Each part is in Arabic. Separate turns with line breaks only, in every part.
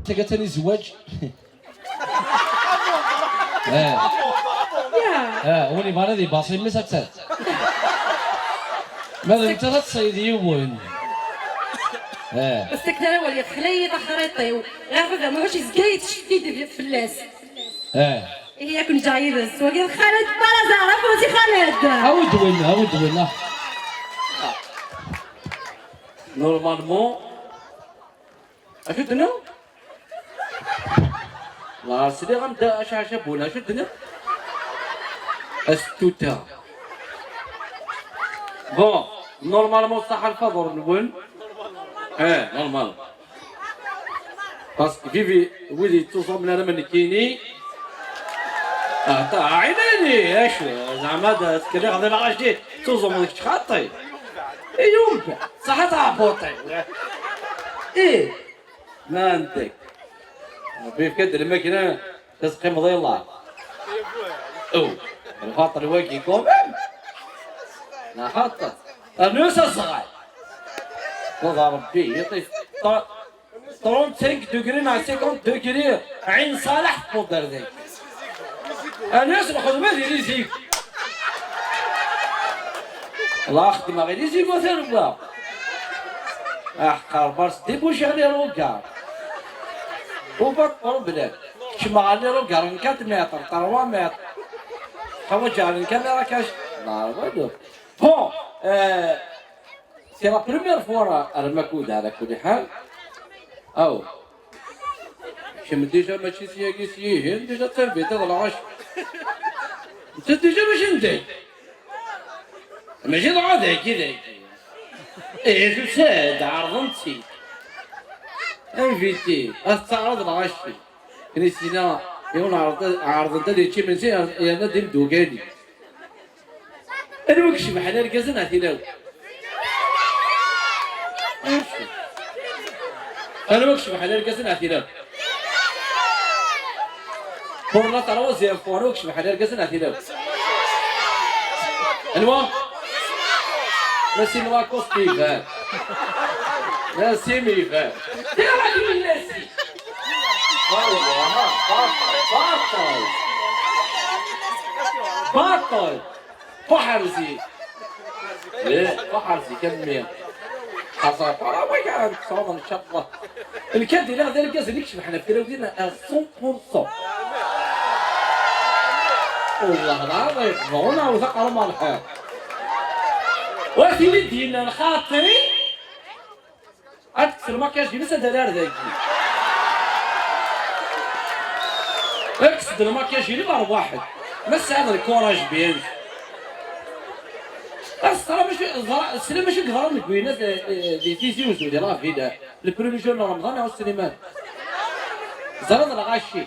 انت قالت لي زواج وني بانا دي باصي مي سبتات ماذا انت تصيدي وين
بس كنا ولي خليط خريطي غير ماهوش زكايت شديد في اللاس هي كنت جاي بس وقال خالد بلا زهره فوتي خالد
عاود وين
نورمالمون اشدنا لا سيدي غنبدا شابونا شدنا استوتا بون نورمالمون صح الفضل نقول نورمال باسكو فيفي ولي توصل من هذا من كيني تاع عيناني اش زعما هذا تكلم غادي ما غاش توصل من ديك خاطي يوم صح تاع بوطي ما انتك بيف كدر الماكينه تسقي مضي الله الخاطر واقي كوم لا خاطر الناس الصغار والله ربي يطيف 35 دوغري مع 50 دوغري عين صالح تفضل ذيك الناس ناخذ ما ديري زيك الله خدمه غير يزيك وثير احقر برس ديبوش علي روكار وبطل بلاد كما علي روكار 4 متر 3 متر خرج على كان راكاش لا ودو بون سي لا بريمير فوا المكود على كل حال او شم ديجا ماشي سياقي سيهن ديجا تنبيت هذا العش انت ديجا ماشي ندي ماشي ضعاف كذا تساعد عرضنتي انفيتي استعرض العشي كريستينا يقول عرض انت دي شي من سي يا ندم دوغاني انا وكش بحال الكازن هاتيلاو انا وكش بحال الكازن هاتيلاو بورنا تروزي فوانا وكش بحال الكازن هاتيلاو الوا ناسي نوا كوستيفا ناسي ميفا يا راجل ناسي بطل فحرزي لا فحرزي كمية خاصة ما كان صوما ان شاء الله الكاد لا غير الكاس اللي يكشف حنا في ديالنا 100% والله العظيم هنا وثق المالحة وفي ديالنا الخاطري اكثر ما كاش جلسة دلال ذاك اكسد الماكياج اللي ضرب واحد بس هذا الكوراج بين الصراحه ماشي السلام ماشي كثر من الكوينات دي تيزي وزو ديال رافيدا البرومي جور رمضان او السينما زرد الغاشي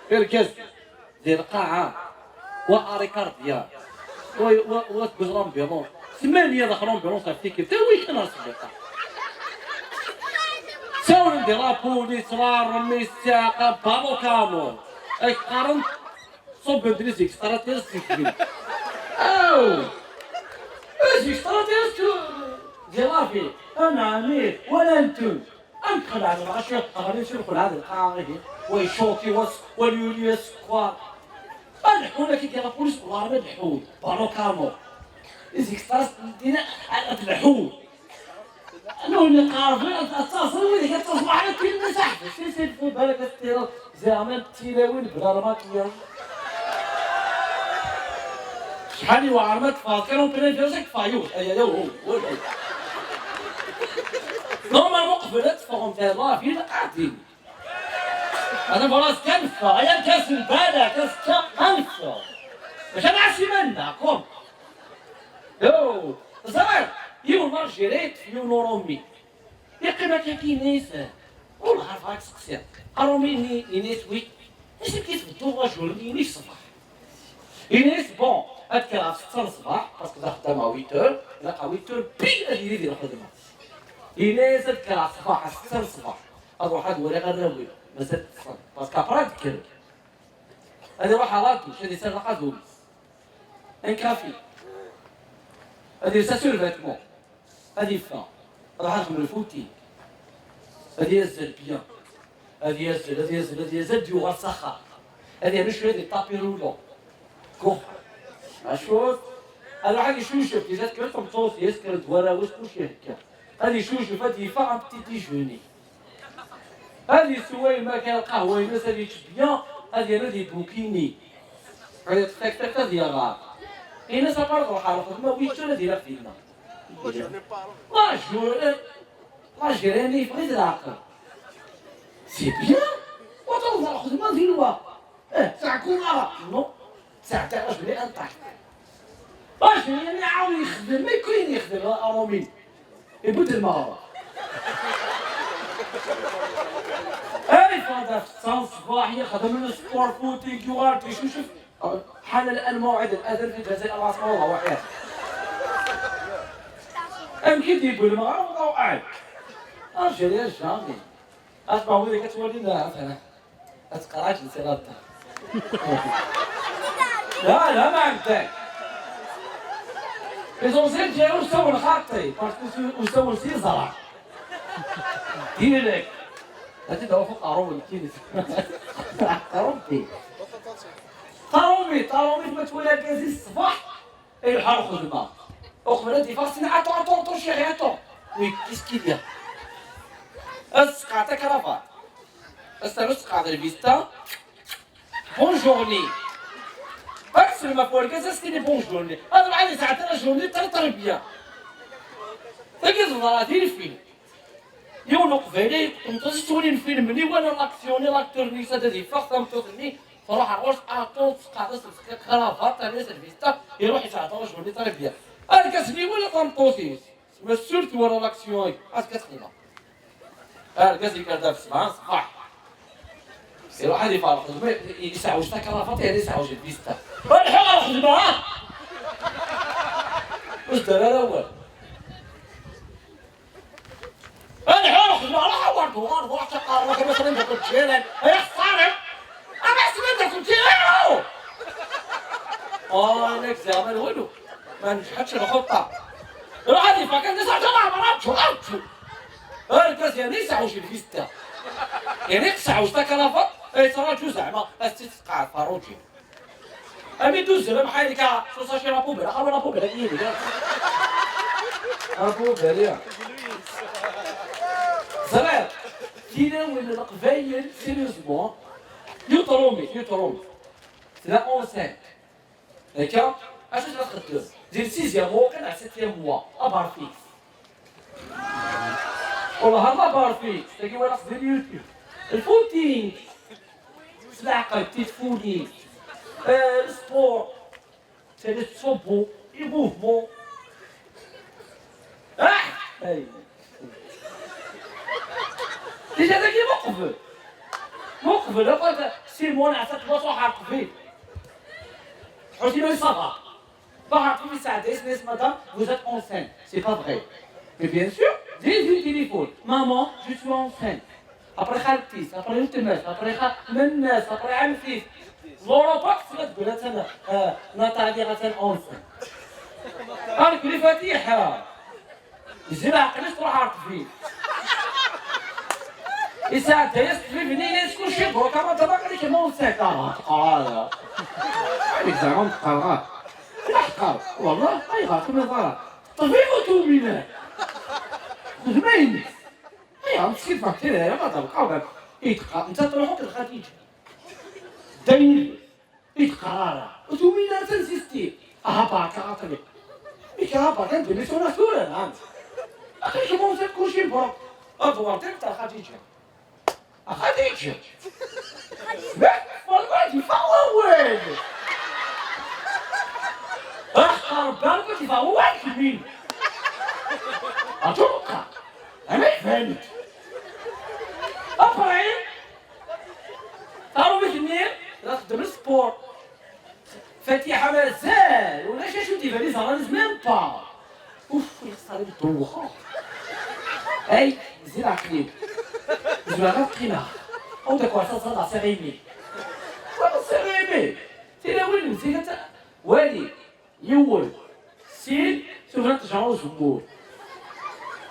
في الكاس ديال القاعه واريكارديا وتبغرام بيرون 8 دخلهم بيرون صافي كيف تا وين كان الصديقه ساون درابو ليسرار رمي الساقه بابو كامو اي قارن صب دريسيك ستراتيجي او اجي ستراتيجي ديالافي انا امير ولا انتم ادخل على العشاء قاعدين يشوفوا هذا القاعده ويشوطي واليولي سكوار الحوله كي ديال البوليس والغربه الحول بابو كامو ازيك ستراتيجي الحول أنا اللي قارفين أتصل وذيك أتصل على كل مساحة سير في بالك التيرا زعما التلاوين بلا ماكياج شحال وعرمت فاكر وبين جوزك فايوش أيا هو نورمالمون قبلت فهم تاع رافي قاعدين أنا براس كنفة أيا كاس البالة كاس كنفة باش أنا عسي منا كوم يو زعما يوم مارجريت يوم رومي يقيمة كينيس والله عارف راك سقسيت رومي إنيس وي اش كيف الدور رجل إنيس صباح إنيس بون هاد كان 6 الصباح باسكو خدامة 8 نلقى 8 بي اللي يدير الخدمة إنيس هاد كان الصباح 6 الصباح هاد واحد ولا غناوي مازال تصل باسكو ابرا تكلم هادي روح راكي شادي سرقة دوبي ان كافي هادي ساسور فيتمون هادي فان راح نخدم الفوتي هادي يزال بيان هذه يزد يغال سخر هذه مش هذه طابيرولو كوخ اشوف انا واحد يشوشف اذا كنت مطوس يسكر وراوس كلشي هكا هذه يشوشف هذه يفهم بتي ديجوني هذه سوي ما كان القهوه الناس هذه تبيان هذه بوكيني هذه تك تك هذه غار الناس برضو حرفت ما ويش هذه لا فينا ما جيراني بغيت العقل سي بيان وتوصل الخدمه ديالوا ساعكم نو ساعه تاع رجلي انطح واش يعني عاود يخدم ما يكون يخدم ارومين يبد المهاره اي فهذا في صباحيه خدم لنا سبور فوتينغ يوغارتي شوف حان الان موعد الاذان في الجزائر الله سبحانه الله وحده امكن يقول المغرب وضعوا قاعد ارجل يا جامي اسمع ولي كتولينا انا اتقراش لسيرات لا ما عندك ليزونسيل ديالو ساو الخاطي باسكو ساو السيزرع ديالك هادي دابا فوق قارومي كاين قارومي ما تولى كازي الصباح يلحق الخدمه اخرى دي فاسين اتون شيخي اتون وي كيسكي ديال اسقعت كرافات اسقعت الفيستا بونجورني بس ما فوق كذا سكيني بونجورني هذا معلي ساعتين جورني تربيه تجي زراتي الفيلم يوم نقفلي نتصورين الفيلم مني وانا لاكسيوني لاكتور نيسا دي فاختم توصلني صراحه عرس اتون سقعت كرافات تاع الفيستا يروح يساعدوا جورني تربيه انا كسبي ولا طنطوسي ما سورت ورا لاكسيون كتخدم كاسي كذا في الصباح صباح يروح هذه فارق يسعوج تا كرافات يعني يسعوج الفيستا والحق الخدمه واش دار الاول الحق الخدمه راه ورد واحد تقارب مثلا انت كنت شيران يا خساره انا سمعت كنت شيران انك زعما والو ما نجحتش الخطه روح هذه فكان تسعه جماعه مرات شو الكاس يعني يسعوج الفيستا يعني يسعوج تا كرافات اي تراجو زعما استسقع فاروجي امي دوز لما حالك شو صار شي رابو بلا خلو رابو بلا كيلي رابو بلا صغير كينا ولا القبايل سيريوزمون يطرومي سي لا اونسين هكا اش تخدم دير سيزيام هو كان على 7 موا ابار فيكس والله هذا بار فيكس تلاقي ولا في اليوتيوب الفوتينغ العقل تيتفوني السبور سي لي صوبو لي موفمون اي ديجا داكي مقبل هذا سيمون عطات بلاصه حرق فيه حوتي له يصغر بعرف في ساعه اس مدام vous êtes enceinte c'est pas vrai mais bien sûr j'ai vu le téléphone maman je suis enceinte après خالتي après التماس après مناس après عمتي زوروباكس غتقول انا نطالي غتن اونسين قالك لي فاتيحه يجي العقل تروح عارف فيه يساعدها يستفي بنيني شكون شي دروكا ما دابا قال لك مونسيت تقرا عليك زعما تقرا تحقر والله ما يغاك من ضرر طفيفو تومينا خدمين يا مسكين فاكتير يا ما تبقاو يتقرا انت تروحوا لخديجه داير يتقرا وتومينا تنسيستي باكا عطلي باكا انت اللي سونا سوره انت اخي مونسيت كلشي مبروك ادوارتك تاع خديجه خديجه والله يفاوض اخر بالك يفاوض مين اتوقع انا فهمت ابراهيم تعرفوا باش نخدم السبور فاتحه مازال ولا شي دي بالي زعما ميم با اوف يخسر الدوخه اي زيد عقلي je la reprends. On te quoi ça dans sérémie. Quoi sérémie? C'est la win, c'est ça. Wali, يول سين شوف انت شعور جمهور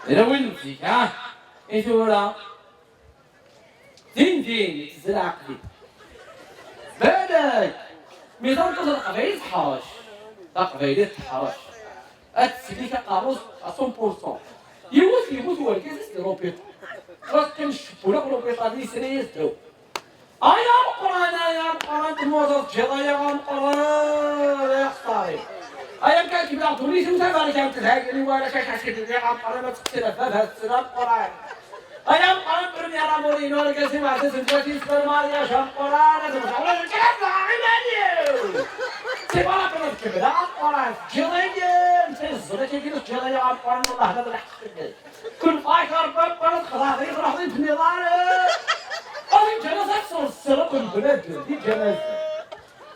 الى وين نمشي ها انت ولا دين يتزرع عقلي بالك ميزان توصل قبيلة تحرش قبيلة تحرش أتسلي كقاروس 100% يموت هو الكاسس لروبيط راك كنشبو لك روبيط هادي سريس دو يا مقران تموت جيلا يا مقران يا خطاري كان كيبدا عطوني سوتا بالك كانت تهاجني وانا كنحسب يا مقران ما تقتل باب هاد السنه مقران مقران برمي على مورينو انا كنسمع تسمعتي سبر ماريا شام مقران تسمع الكلام عمالي سي بالا كنا كبدا مقران جيلا تزرا كيفاش جيلا يا مقران والله هذا الحق كل فايكر باب خلاص يروح في النظام هذه جنازة صار السرق البلاد دي جنازة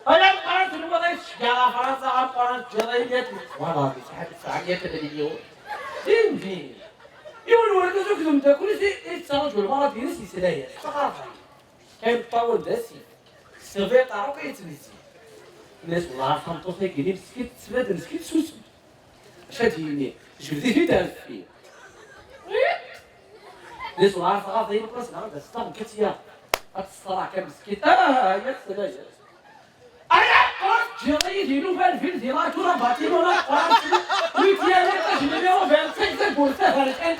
مقران تنوض يا فرنسا مقران جيلا والله بصحة الساعات اليوم دين يقولوا لك زوج زمتا كل شيء يتصرف بالمرة ديال السلاية فقط كاين طاول داسي السيرفي طارو كيتنسي الناس والله فهمتو فيك قليل مسكين تسباد مسكين سوسو اش هادي جبدي في دار فيه الناس والله فقط هي البلاصة نهار داس كتيا هاد الصراع كان مسكين يا السلاية جيري ديالو في الفيل ديالاتو راه باطينو راه قران ويتيالي تجنبي راه فين سيكس بورتا هاد كاين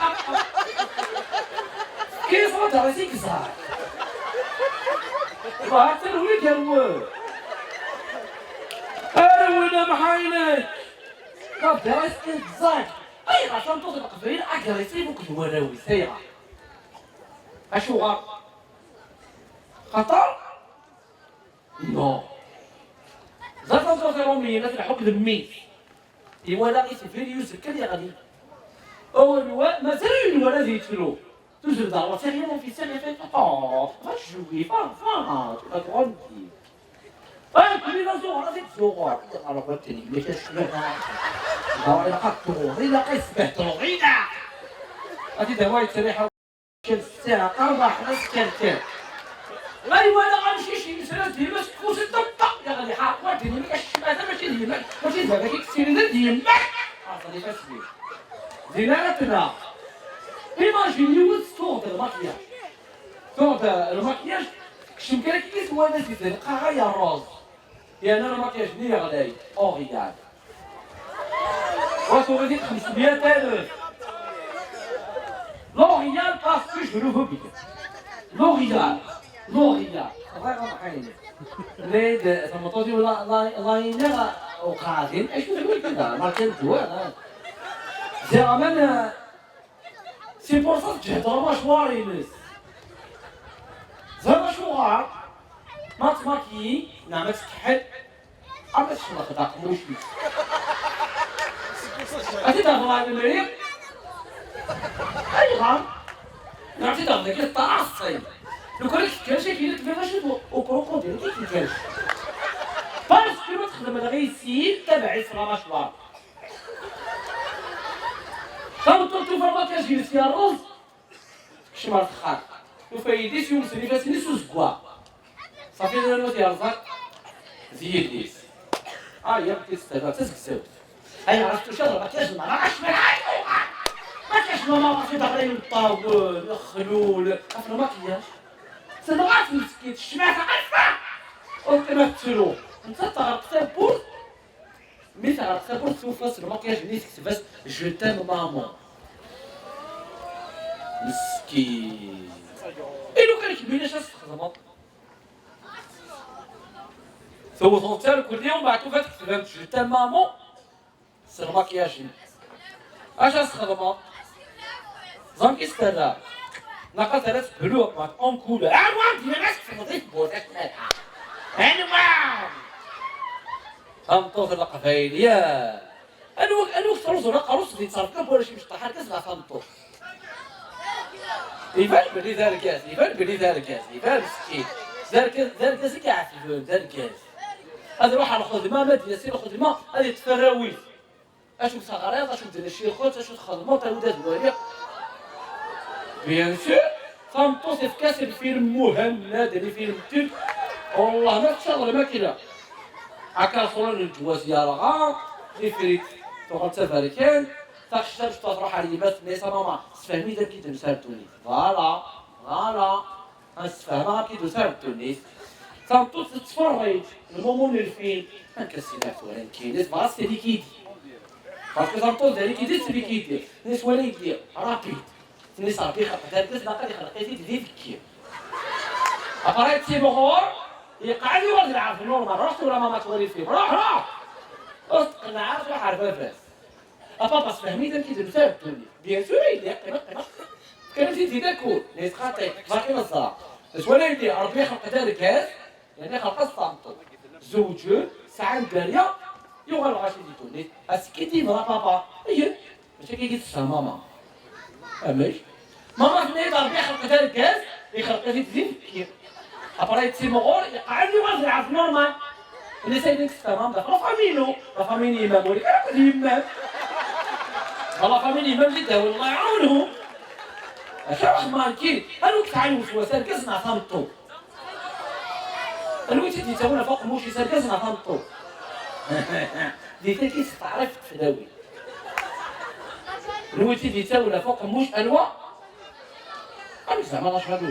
كيصوت على سيك زار وحتى الولي ديالو انا محاينك كاف دراس كزاك عشان توصل قبيل اكريسيف وكدوراوي سايره اشو غلط خطر نو زرت توصلوا في الحكم ذمي إيوا لا غير فيديوز كذا غادي أول مازال الولد يتفلو توجد دعوة ثانية في سنة فاتت غتجوي فان غتغني كلنا صغار هذيك صغار على بالتالي ليش الشباب إلا قطروا إلا قيسبهتوا إلا غادي دواء تريحة الساعة 4 كان ايوا انا غنمشي شي مسرات ديما تكون الضبطه يا غادي حاقوات ديما الشماته ماشي ديما ماشي زعما كيكسير ديما عرفتي فاسبي زيناتنا ايماجينيو صوت الماكياج صوت الماكياج كشم كيس وانا زيد نلقى غير روز يعني انا الماكياج ني غلاي اوريال واسو غادي 500,000 لوريال باسكو جو لو بيان لوريال غير محاينة ليد ثمطوتي ولا ينغى وقاعدين ايش نقول كذا ما كان دوار زعما سي بور سا تهضر مشواري ناس زعما شوار ما تماكي نعم تكحل عرفت شنو خداك موش أنت تهضر على المريض أي غام نعرفتي تهضر لك الطاعصي لو كان كيفاش كيفاش وكروكوديل كيفاش باسكو ما تخدم هذا غير السيد تبع يصرا مشوار فهمتو فما كاجي فيها الرز كشمار تخار وفايديس يوم سني فاسني سوزكوا صافي انا فيها الرزاق زيد ليس يا بنتي تستافد تسكساو عرفتو شنو ما كاش ما عرفتش ما كاش ما في ظهري الطاول الخلول عرفتو ما كاياش صدقات مسكين الشمعة عارفة وتمثلو انت تغرق بور مي تغرق بور توفاس الماكياج اللي تكتباس جو تام مامون مسكين لو كان كبيرش استخدمها سوى صوتال كل يوم بعتو فتكتبها جو تام مامون سي الماكياج اش استخدمها زعما كيستاهل نقل 3 بلوغ مع أنكولة وانت ناس في نظيف بوتك مالها فهمتو في القفايل يا أنا وقت روز ولا قروس اللي تصرف كم ولا شي مش طاحر كاس فهمتو يبان بلي دار كاس يبان مسكين دار كاس كاع في الفول دار كاس هذا روح على خدمة ما يصير خدمة هذه تفراوي اشوف صغارات اشوف ديال الشيخوت اشوف خدمة تاودات الوريق بيان سور فهمتو سي في كاس الفيلم مهند اللي فيلم تلك والله ما تشغل ماكينه هكا صورة الجواز يا رغا لي فريت تقعد تفاركان تروح على ليبات نيسا ماما تفهمي داك كي تمسالتوني فوالا غنستفهمها كي دوزها لتونس تنطوط تتفرج المومون الفيلم ما كنسيناش ولا كاين ما غاس اللي كيدير باسكو تنطوط هذيك كيدير اللي كيدير الناس ولا يدير رابيد الناس رابيد خلقت هاد الناس باقي خلقتي تزيد كي اباريت سي بخور يقعد يولد يلعب في النورمال رحت ولا ماما توري فيه روح تقنع روح عارفه فاس بابا فهميت كي درتها الدنيا بيان سور يدير كان في داكور ناس خاطي باقي مصا ولا يدير ربي خلق هذا الكاس يعني خلق الصامتو زوجو ساعه داريه يوغل غاشي ديتوني اسكي ديما بابا هي ماشي كي تسمع ماما اماش ماما فنيت ربي خلق هذا الكاس يخلق في تزيد كي اباريت سي مغور يقعد يوزع في نورمال الناس هذيك تمام داخل فامينو فاميني امام ولي كان يمام والله فاميني امام اللي داوي الله يعاونه اش ماركين هلوك تعالوا وسوسات كزنا ثمطو الويت اللي تاونا فوق موشي سال كزنا ثمطو دي كي تعرف تداوي الويت اللي تاونا فوق موش الوا أنا زعما لا شادو.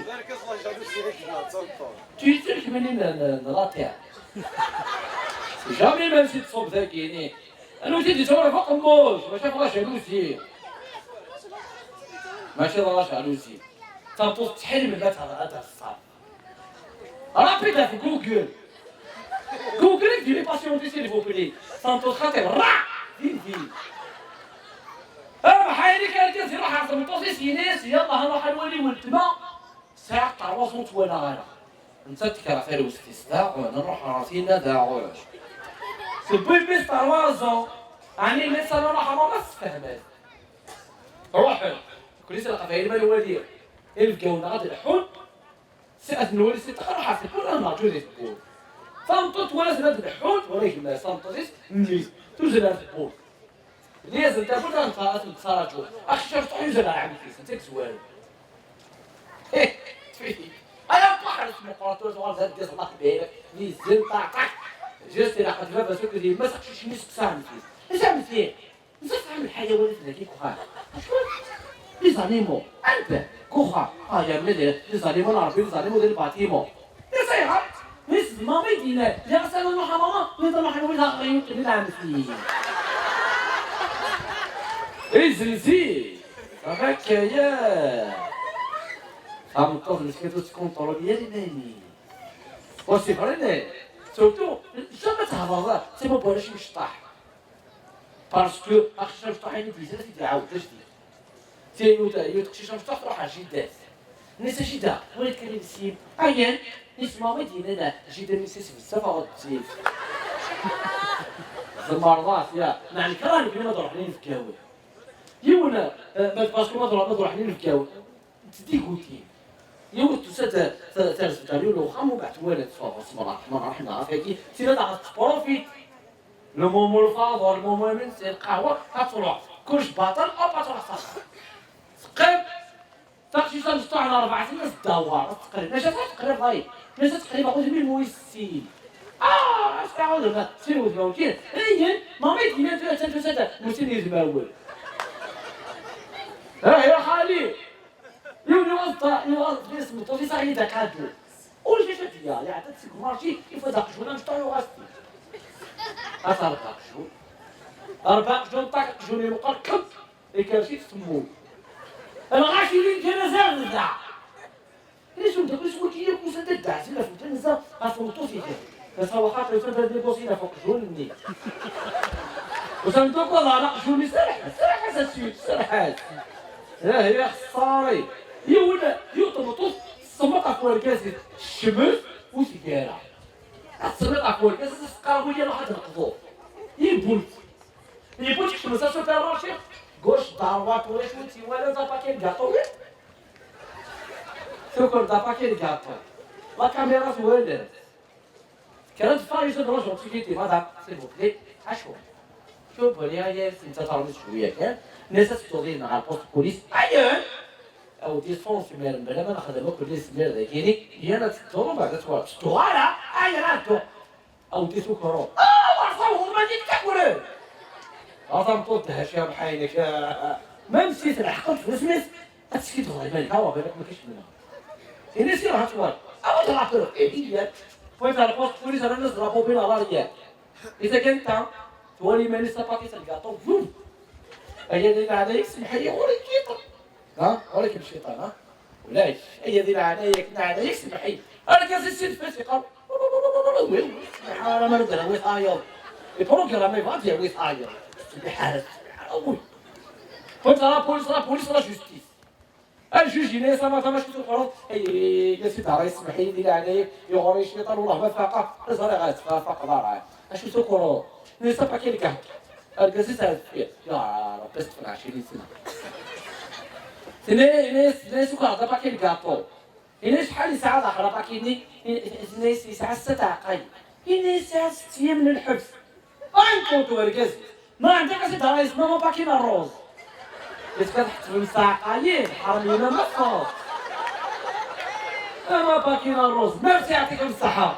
تيجيك منين نلاطيع. جامي ما نسيت صوب ذاكيني. أنا تيجي تصور فوق موش ماشي فوق شالوسي. ماشي فوق شالوسي. تنطوط تحل من بات هذا الصاد. رابيدا في جوجل. جوجل ديري باسيون سيل فو بلي. تنطوط خاطر راه فين. حيري كان كيصير واحد الطوسيس يناس يلاه نروح نولي ولتما ساعة تاع الوسط وانا غانا انت تكره خير واستسداء وانا نروح راسينا داعوش سبوي بيس تاع الوازو يعني الناس انا راح ما تفهمات روح كل سنه قفايل مال ولي الكون غادي الحل ساعة نولي ستقرا حاسب كل ما جوزي تقول فانطط ولا زاد الحل ولا يجمع فانطوسيس نجي تزل الحل لازم تاكل انت تصارجو اخي شفت حيزه لا عم كيس انت كسوال انا بحر اسمه قراطوس ولا زاد ديس الله بيك نزل طاق جست الى قد بابا سوق دي ما سقش نص ساعه كيس اش عمل فيه نصف عامل الحيوانات هذيك كوخا لي زانيمو انت كوخا يا ملي لي زانيمو نعرفوا لي زانيمو ديال باتيمو يا سيغا نس مامي دينا يا سلام نروح ماما نروح نولها غير اللي عامل فيه زلزي هكا يا عم تقول مسكيتو تكونطرول ديالي ناني وسي فريني سورتو جامي تهضر سي ما بغاش مشطاح باسكو اخشى مشطاحين ديزا سيدي عاود اش دير يوتكشي مشطاح تروح جدات نسا جدا وليت كان يسيب عيان نسمع مدينة جدا نسيس بزاف غادي المرضات يا معني كراني كلمة نروح لين في كاوي يونا باسكو ما نروح لين في كاوي تدي قلتي يو تسات ترسل لو خامو بعد ولد فاص ما راح نعرف هيك سينا تاع بروفيت لو مومو الفاضل المومو من سي القهوه هتروح كلش باطل او باطل صح سقيب تاكسي تاعنا 4 سنين تدور تقريبا ماشي تقريبا هاي ماشي تقريبا قلت لي مويسين اش تعاود سيرو ديالك اي مامي ديما تنسى موسين يزباول يا خالي يوظف اسمه طوفي صاحبي داك هادو وجا جات ليا عطات سيك مارشي كيف داك شونا نشطيو غاستي اصلا داك شو 4 جون طاق جوني مقركب كرشي تسمو انا غاشي لين كان زغزع ليش انت كل شويه كي يكون تدع سينا فوت نزا اصلا طوفي بس هو خاطر يصير دي بوسينا فوق جوني وسمتوك والله لا جوني سرح حساسيت سرحات يا خساري يولا يطمطوس السمطة فوق الكاس الشمس وسيجارة السمطة فوق الكاس السقاوية اللي واحد نقضوه يبولت الشمس شو تاع راشي غوش داروات ولا شوتي ولا زاباكين كاطو شكر زاباكين كاطو لا كاميرا ولا كانت فايز دروش وتسكيتي ماذا سيبوكلي اشوف شوف هي انت تعرف شويه كان ناس تستغل على البوست بوليس ايوه او ديسونس مير بلا ما نخدمو كل سمير ذاكيني هي انا تطلب بعد توار تطوارا ايوا او ديسو كرو ورصوه ما ديك تاكل اصلا طوط هشام بحينك ما نسيت الحقت في السميس تسكيت غير بالك هو بالك ما كاينش منها هنا يصير هاتوال أول تعطل إيه وين تعرفوا بوليس أنا نزرعوا بين الأرضية إذا كنت تولي ماني سباقي تلقاطو فوم هي ذي العادة يسمح لي وريك الشيطان ها وريك الشيطان ها ولاش هي ذي العادة يكنا عادة يسمح لي أنا كان سيد فاسي قال سبحان ما ندري ويس آير البروغرام يفاتي ويس آير سبحان أوي كنت راه بوليس راه جوستيس الجوج هنا سما تما شفتو القرون يا سيدي راه يسمح لي ذي العادة يغوري الشيطان والله ما فاقه راه غاتفاق دار اشوف القرون نسا باكي لك القصيص هذا يا رب بس في 20 سنه سنة سوكا هذا باكي الكاطو هنا شحال ساعة اخرى باكيني سنة ساعة 6 دقايق هنا ساعة 6 ايام من الحبس انت ورقز ما عندك اسيد راه اسمه ما باكينا الروز بس كتحط في مساقايين حرمينا ما فوق ما باكينا الروز ميرسي يعطيكم الصحة